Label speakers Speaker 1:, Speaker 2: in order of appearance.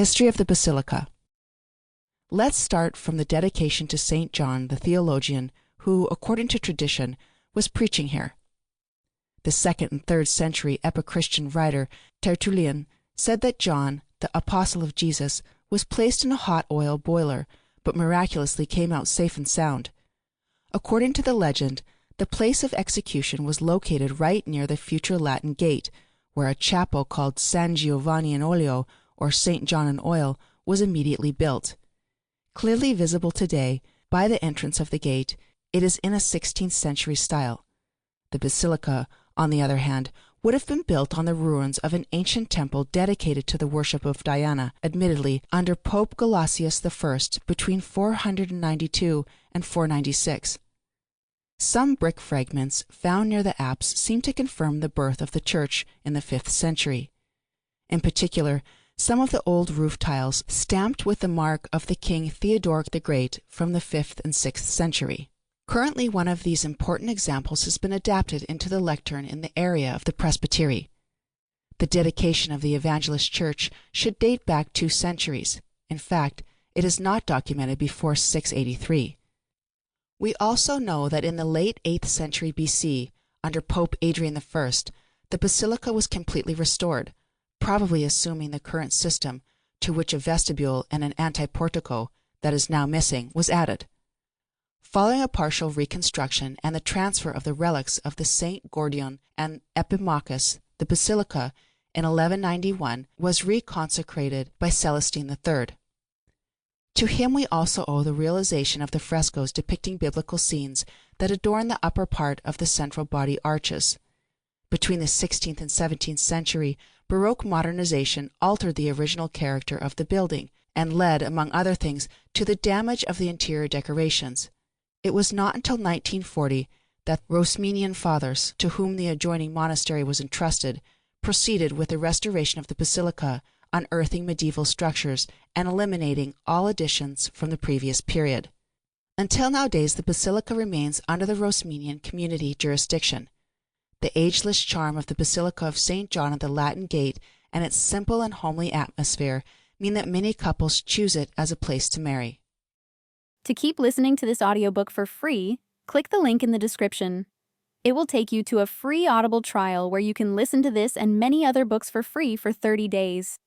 Speaker 1: History of the Basilica. Let's start from the dedication to Saint John the theologian who, according to tradition, was preaching here. The 2nd and 3rd century epichristian writer Tertullian said that John, the apostle of Jesus, was placed in a hot oil boiler, but miraculously came out safe and sound. According to the legend, the place of execution was located right near the future Latin gate, where a chapel called San Giovanni in Olio, or Saint John in Oil, was immediately built. Clearly visible today, by the entrance of the gate, it is in a 16th century style. The basilica, on the other hand, would have been built on the ruins of an ancient temple dedicated to the worship of Diana, admittedly under Pope Gelasius I between 492 and 496. Some brick fragments found near the apse seem to confirm the birth of the church in the 5th century. In particular, some of the old roof tiles stamped with the mark of the King Theodoric the Great from the 5th and 6th century. Currently, one of these important examples has been adapted into the lectern in the area of the presbytery. The dedication of the Evangelist Church should date back 2 centuries. In fact, it is not documented before 683. We also know that in the late 8th century BC, under Pope Adrian I, the basilica was completely restored, probably assuming the current system, to which a vestibule and an antiportico, that is now missing, was added. Following a partial reconstruction and the transfer of the relics of the Saint Gordian and Epimachus, the basilica, in 1191, was reconsecrated by Celestine III. To him we also owe the realization of the frescoes depicting biblical scenes that adorn the upper part of the central body arches. Between the 16th and 17th century, Baroque modernization altered the original character of the building and led, among other things, to the damage of the interior decorations. It was not until 1940 that Rosminian fathers, to whom the adjoining monastery was entrusted, proceeded with the restoration of the basilica, unearthing medieval structures and eliminating all additions from the previous period. Until nowadays, the basilica remains under the Rosminian community jurisdiction. The ageless charm of the Basilica of Saint John at the Latin Gate and its simple and homely atmosphere mean that many couples choose it as a place to marry.
Speaker 2: To keep listening to this audiobook for free, click the link in the description. It will take you to a free Audible trial where you can listen to this and many other books for free for 30 days.